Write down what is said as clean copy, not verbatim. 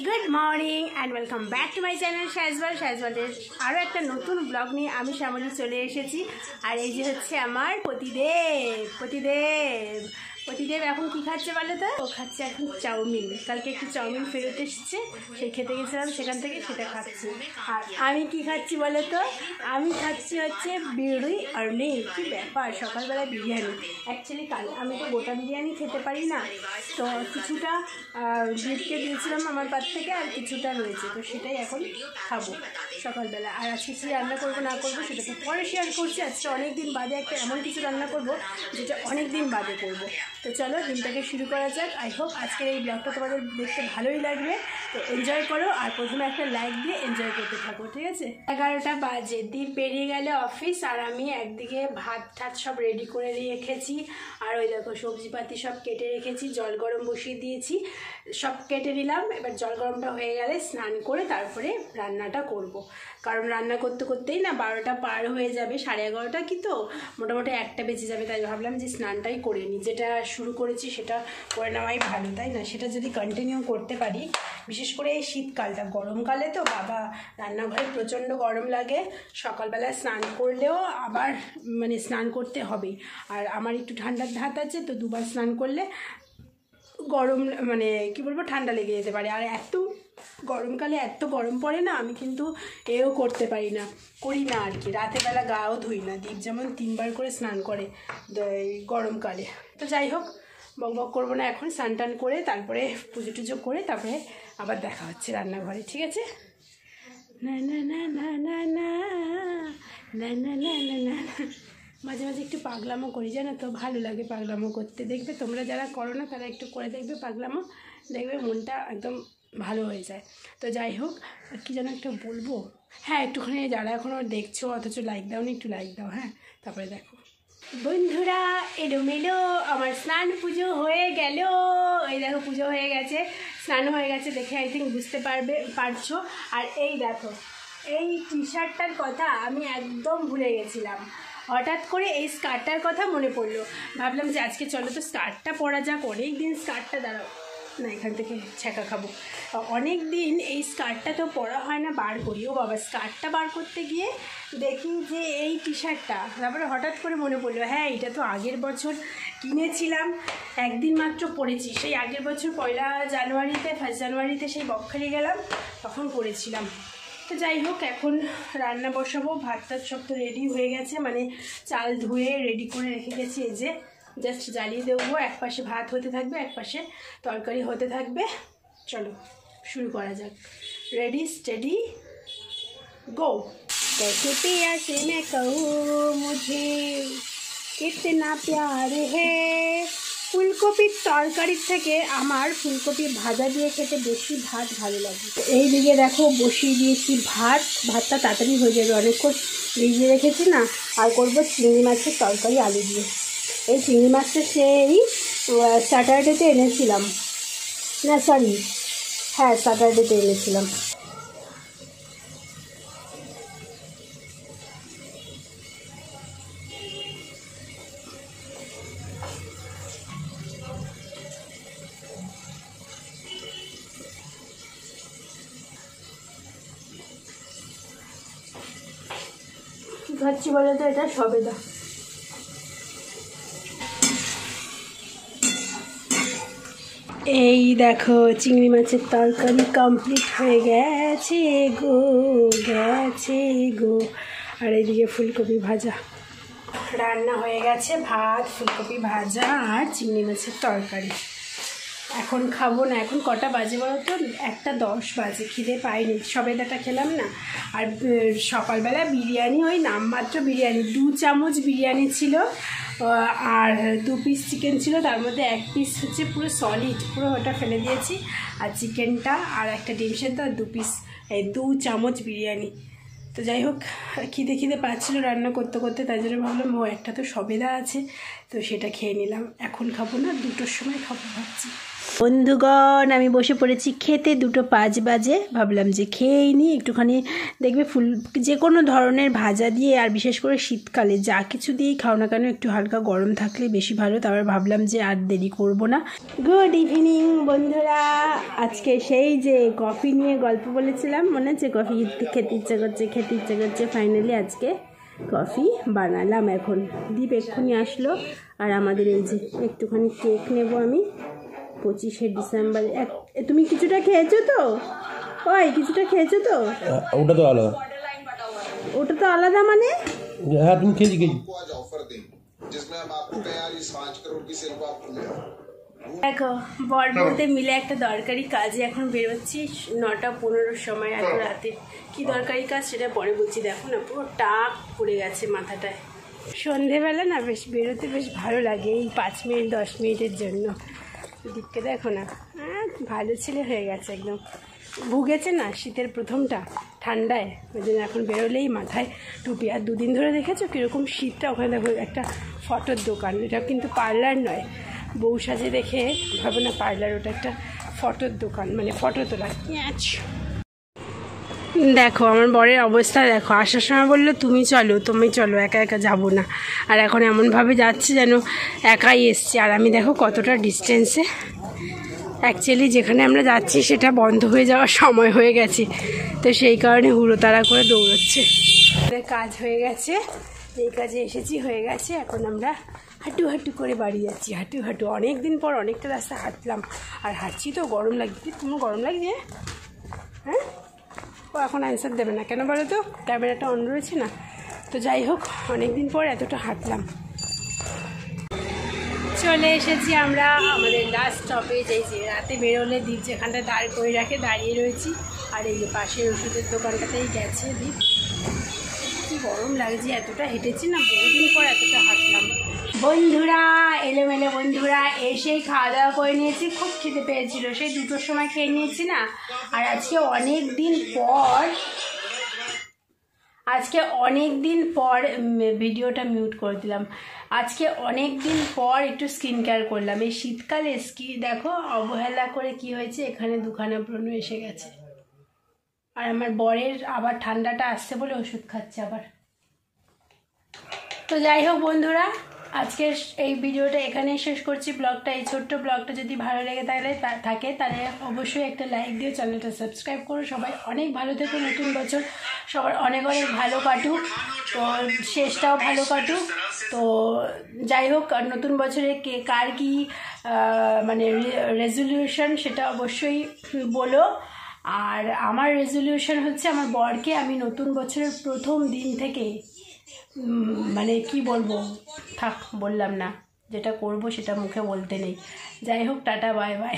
Good morning and welcome back to my channel শাইজওয়ালের আরও একটা নতুন ব্লগ নিয়ে আমি শ্যামলী চলে এসেছি। আর এই যে হচ্ছে আমার পতিদেব এখন কি খাচ্ছে বলো তো? ও খাচ্ছে এখন চাউমিন। কালকে একটু চাউমিন ফেরত এসেছে, সেই খেতে গেছিলাম, সেখান থেকে সেটা খাচ্ছি। আর আমি কি খাচ্ছি বলো তো? আমি খাচ্ছি হচ্ছে বিড়ি আর নেই। কী ব্যাপার, সকালবেলা বিরিয়ানি। অ্যাকচুয়ালি কাল আমি তো গোটা বিরিয়ানি খেতে পারি না, তো কিছুটা দুধকে দিয়েছিলাম আমার পাত থেকে, আর কিছুটা রয়েছে, তো সেটাই এখন খাবো সকালবেলা। আর আজকে কী রান্না করবো না করবো সেটা তো পরে শেয়ার করছি। আজকে অনেক দিন বাদে একটা এমন কিছু রান্না করবো যেটা অনেক দিন বাদে করবো। তো চলো দিনটাকে শুরু করা যাক। আই হোপ আজকের এই ব্লগটা তোমাদের দেখতে ভালোই লাগবে, তো এনজয় করো। আর প্রথমে একটা লাইক দিয়ে এনজয় করতে থাকো, ঠিক আছে? 11টা বাজে, দীপ বেরিয়ে গেলে অফিস, আর আমি একদিকে ভাত ঠাত সব রেডি করে রেখেছি। আর ওই দেখো সবজিপাতি সব কেটে রেখেছি, জল গরম বসিয়ে দিয়েছি, সব কেটে নিলাম। এবার জল গরমটা হয়ে গেলে স্নান করে তারপরে রান্নাটা করব। কারণ রান্না করতে করতেই না 12টা পার হয়ে যাবে, 11:30 কি, তো মোটামুটি 1টা বেজে যাবে। তাই ভাবলাম যে স্নানটাই করে নিই, যেটা শুরু করেছি সেটা করে নেওয়াই ভালো, তাই না? সেটা যদি কন্টিনিউ করতে পারি, বিশেষ করে এই শীতকালটা। গরমকালে তো বাবা রান্নাঘরে প্রচণ্ড গরম লাগে, সকালবেলা স্নান করলেও আবার মানে স্নান করতে হবেই। আর আমার একটু ঠান্ডার ধাত আছে, তো দুবার স্নান করলে গরম মানে কি বলবো, ঠান্ডা লেগে যেতে পারে। আর এত গরমকালে এত গরম পড়ে না, আমি কিন্তু এও করতে পারি না, করি না আর কি। রাতেরবেলা গাও ধুই না, দীপ যেমন 3বার করে স্নান করে গরমকালে। তো যাই হোক, বক করবো না এখন। স্নান টান করে তারপরে পুজো টুজো করে তারপরে আবার দেখা হচ্ছে রান্নাঘরে, ঠিক আছে? না না না না না না না না না না না। মাঝে মাঝে একটু পাগলামো করি, জানো তো, ভালো লাগে পাগলামো করতে। দেখবে তোমরা যারা করো না তারা একটু করে দেখবে পাগলামো, দেখবে মনটা একদম ভালো হয়ে যায়। তো যাই হোক, কী যেন একটা বলবো, হ্যাঁ একটুখানি যারা এখনও দেখছো অথচ লাইক দাও নি, একটু লাইক দাও, হ্যাঁ? তারপরে দেখো বন্ধুরা, এলোমেলো আমার স্নান পুজো হয়ে গেল। এই দেখো পুজো হয়ে গেছে, স্নান হয়ে গেছে, দেখে আই থিঙ্ক বুঝতে পারছো। আর এই দেখো, এই টি শার্টটার কথা আমি একদম ভুলে গেছিলাম। হঠাৎ করে এই স্কার্টটার কথা মনে পড়লো, ভাবলাম যে আজকে চলো তো স্কার্টটা পরা যাক। অনেক দিন স্কার্টটা, দাঁড়াও না, এখান থেকে ছ্যাঁকা খাবো। অনেক দিন এই স্কার্টটা তো পরা হয় না, বার করি। ও বাবা, স্কার্টটা বার করতে গিয়ে দেখি যে এই টি শার্টটা, তারপরে হঠাৎ করে মনে পড়লো, হ্যাঁ এটা তো আগের বছর কিনেছিলাম, একদিন মাত্র পরেছি। সেই আগের বছর 1 জানুয়ারিতে সেই বকখালি গেলাম, তখন পরেছিলাম। তো যাই হোক, এখন রান্না বসাবো। ভাত টাত সব তো রেডি হয়ে গেছে, মানে চাল ধুয়ে রেডি করে রেখে গেছি। এই যে জাস্ট জ্বালিয়ে দেবো, এক পাশে ভাত হতে থাকবে, এক পাশে তরকারি হতে থাকবে। চলো শুরু করা যাক। Ready steady go. कैसे पिया से मैं कहूँ मुझे कितना प्यार है। ফুলকপির তরকারির থেকে আমার ফুলকপি ভাজা দিয়ে খেতে বেশি ভাত ভালো লাগে। এই দিকে দেখো বসিয়ে দিয়েছি ভাতটা তাড়াতাড়ি হয়ে যাবে, অনেকক্ষণ ভিজিয়ে রেখেছি না। আর করবো চিংড়ি মাছের তরকারি আলু দিয়ে। এই চিংড়ি মাছটা সেই স্যাটারডেতে এনেছিলাম, না সরি, হ্যাঁ স্যাটারডেতে এনেছিলাম। খাচ্ছি বলে তো, এটা সবেদা। এই দেখো চিংড়ি মাছের তরকারি কমপ্লিট হয়ে গেছে গো। আর এইদিকে ফুলকপি ভাজা রান্না হয়ে গেছে, ভাত, ফুলকপি ভাজা আর চিংড়ি মাছের তরকারি। এখন খাবো না। এখন কটা বাজে বলো তো? 1:10 বাজে। খিদে পাইনি, সবেদাটা খেলাম না। আর সকালবেলা বিরিয়ানি, ওই নামমাত্র বিরিয়ানি, 2 চামচ বিরিয়ানি ছিল, আর 2 পিস চিকেন ছিল, তার মধ্যে 1 পিস হচ্ছে পুরো সলিড, পুরো ওটা ফেলে দিয়েছি। আর চিকেনটা আর একটা ডিম সেদ্ধ আর 2 পিস, এই 2 চামচ বিরিয়ানি। তো যাই হোক, খিদে পাচ্ছিল রান্না করতে করতে, তাই জন্য ভাবলাম একটা তো সবেদা আছে, তো সেটা খেয়ে নিলাম। এখন খাবো না, 2টোর সময় খাবো ভাবছি। বন্ধুগণ, আমি বসে পড়েছি খেতে, 2:05 বাজে। ভাবলাম যে খেয়েই নিই একটুখানি। দেখবে ফুল যে কোনো ধরনের ভাজা দিয়ে, আর বিশেষ করে শীতকালে যা কিছু দিয়েই খাও না কেন একটু হালকা গরম থাকলে বেশি ভালো। তারপর ভাবলাম যে আর দেরি করব না। গুড ইভিনিং বন্ধুরা। আজকে সেই যে কফি নিয়ে গল্প বলেছিলাম, মনে হচ্ছে কফি খেতে ইচ্ছা করছে। ফাইনালি আজকে কফি বানালাম। এখন দীপ এক্ষুনি আসলো। আর আমাদের এই যে একটুখানি কেক নেব আমি 25শে ডিসেম্বর। তুমি কিছুটা খেয়েছো তো? ওই কিছুটা খেয়েছো তো? ওটা তো আলাদা। ওটা তো আলাদা মানে? হ্যাঁ তুমি খেয়েছি। দেখো বর বলতে মিলে একটা দরকারি কাজে এখন বেরোচ্ছি 9:15 সময় এত রাতে। কি দরকারি কাজ সেটা পরে বলছি। দেখো না পুরো টাক পড়ে গেছে মাথাটায়। সন্ধেবেলা না বেশ বেরোতে বেশ ভালো লাগে, এই 5 মিনিট 10 মিনিটের জন্য। দিককে দেখো না, ভালো ছেলে হয়ে গেছে একদম। ভুগেছে না শীতের প্রথমটা ঠান্ডায়, ওই জন্য এখন বেরোলেই মাথায় টুপি। আর 2 দিন ধরে দেখেছো কীরকম শীতটা। ওখানে দেখো একটা ফটোর দোকান, এটা কিন্তু পার্লার নয়। বউ সাজে দেখে ভাবো না পার্লার, ওটা একটা ফটোর দোকান, মানে ফটো তোলা। দেখো আমার বরের অবস্থা দেখো। আসার সময় বললো তুমি চলো, একা একা যাবো না। আর এখন এমনভাবে যাচ্ছে যেন একাই এসছে। আর আমি দেখো কতটা ডিস্টেন্সে। অ্যাকচুয়ালি যেখানে আমরা যাচ্ছি সেটা বন্ধ হয়ে যাওয়ার সময় হয়ে গেছে, তো সেই কারণে হুড়োতাড়া করে দৌড়চ্ছে। কাজ হয়ে গেছে, এই কাজে এসেছি, হয়ে গেছে। এখন আমরা হাঁটু করে বাড়ি যাচ্ছি। হাঁটু অনেক দিন পর অনেকটা রাস্তা হাঁটলাম। আর হাঁটছি তো গরম লাগছে। তোমার গরম লাগছে? হ্যাঁ, ও এখন অ্যান্সার দেবে না কেন বলো তো? ক্যামেরাটা অন রয়েছে না। তো যাই হোক, অনেক দিন পর এতটা হাঁটলাম। চলে এসেছি আমরা আমাদের লাস্ট স্টপেজ। এই যে রাতে বেরোলে দ্বীপ যেখানটা দাঁড় করে রাখে দাঁড়িয়ে রয়েছি। আর এই যে পাশের ওষুধের দোকানটাতেই গেছে দ্বীপ। কি গরম লাগছে, এতটা হেঁটেছি না, বহুদিন পর এতটা হাঁটলাম। বন্ধুরা এলোমেলো বন্ধুরা এসেই খাওয়া দাওয়া করে নিয়েছি। খুব খিদে পেয়েছিল, সেই 2টোর সময় খেয়ে নিয়েছি না। আর আজকে অনেক দিন পর ভিডিওটা মিউট করে দিলাম। আজকে অনেক দিন পর একটু স্কিন কেয়ার করলাম। এই শীতকালে দেখো অবহেলা করে কি হয়েছে, এখানে 2খানা ব্রণ এসে গেছে। আর আমার বরের আবার ঠান্ডাটা আসছে বলে ওষুধ খাচ্ছে আবার। তো যাই হোক বন্ধুরা, আজকে এই ভিডিওটা এখানেই শেষ করছি। ব্লগটা, এই ছোট্ট ব্লগটা যদি ভালো লেগে থাকে তাহলে অবশ্যই একটা লাইক দিও, চ্যানেলটা সাবস্ক্রাইব করো। সবাই অনেক ভালো থেকো, নতুন বছর সবার অনেক ভালো কাটুক, তো শেষটাও ভালো কাটুক। তো যাই হোক, নতুন বছরে কার কি মানে রেজলিউশন সেটা অবশ্যই বলো। আর আমার রেজলিউশন হচ্ছে আমার বরকে আমি নতুন বছরের প্রথম দিন থেকে মানে কি বলবো, থাক বললাম না, যেটা করব সেটা মুখে বলতে নেই। যাই হোক, টাটা বাই বাই।